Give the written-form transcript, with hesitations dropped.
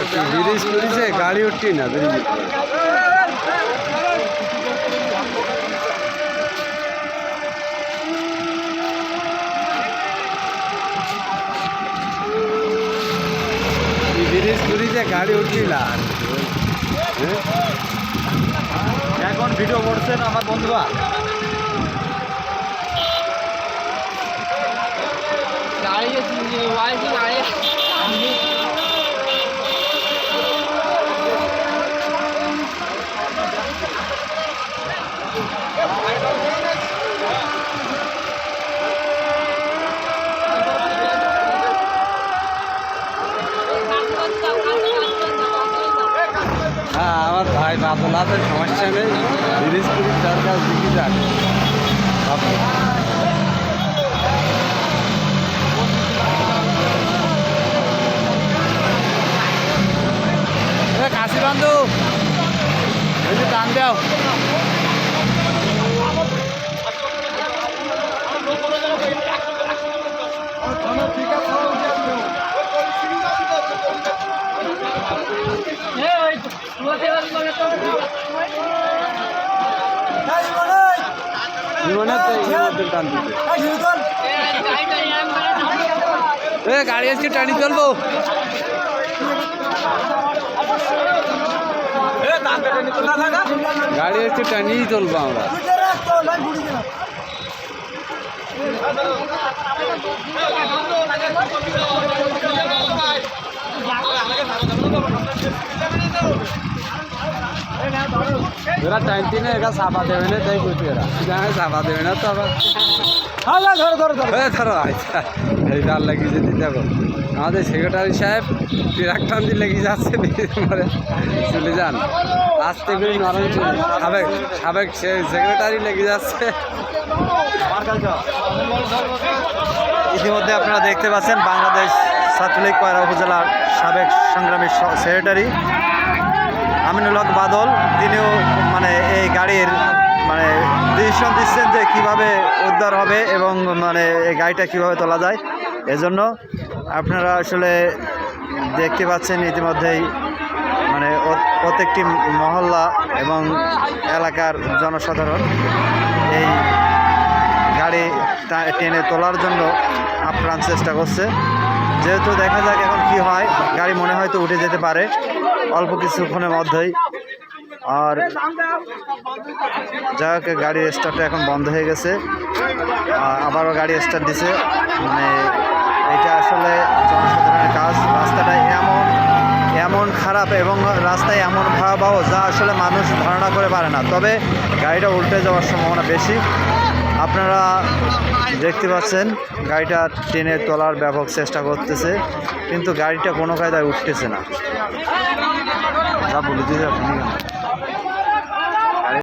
Bridge করেছে গাড়ি উঠছি না ব্রিজ ব্রিজ করেছে গাড়ি উঠছি না এখন ভিডিও করছেন আমার বন্ধুরা। হ্যাঁ আমার ভাই বাদলাতের সমস্যা নেই ব্রিজ করি তার কাছ দিকে যাক কাশি বান্ধু টান দাও গাড়ি আজকে টানি চলবো গাড়ি আজকে টানিয়েই চলবো আমরা এরা টাইমটি না এরা চাপা দেবে না তাই করছি এরা চাপা দেবে না তো আবার ধরো আচ্ছা এই তার লাগিয়েছে দিতে হবে আমাদের সেক্রেটারি সাহেব ট্রাক টান্দি লেগে যাচ্ছে চলে যান আসতে করে নরম চলে সাবেক সাবেক সেক্রেটারি লেগে যাচ্ছে। ইতিমধ্যে আপনারা দেখতে পাচ্ছেন বাংলাদেশ ছাত্রলীগ কয়রা উপজেলার সাবেক সংগ্রামী সেক্রেটারি আমিনুল হক বাদল, তিনিও মানে এই গাড়ির মানে ডিসিশন দিচ্ছেন যে কীভাবে উদ্ধার হবে এবং মানে এই গাড়িটা কীভাবে তোলা যায়। এজন্য আপনারা আসলে দেখতে পাচ্ছেন ইতিমধ্যেই মানে প্রত্যেকটি মহল্লা এবং এলাকার জনসাধারণ এই গাড়ি টেনে তোলার জন্য আপ্রাণ চেষ্টা করছে। যেহেতু দেখা যাক এখন কি হয়, গাড়ি মনে হয়তো উঠে যেতে পারে অল্প কিছুক্ষণের মধ্যেই। আর যাই হোক গাড়ির স্টার্টটা এখন বন্ধ হয়ে গেছে, আবারও গাড়ি স্টার্ট দিছে। মানে এটা আসলে জনসাধারণের কাজ। রাস্তাটা এমন খারাপ এবং রাস্তায় এমন ভয়াবহ যা আসলে মানুষ ধারণা করে পারে না, তবে গাড়িটা উল্টে যাওয়ার সম্ভাবনা বেশি। আপনারা দেখতে পাচ্ছেন গাড়িটা টেনে তোলার ব্যাপক চেষ্টা করতেছে, কিন্তু গাড়িটা কোনো কায়দায় উঠতেছে না। যা বলে দিতে আপনি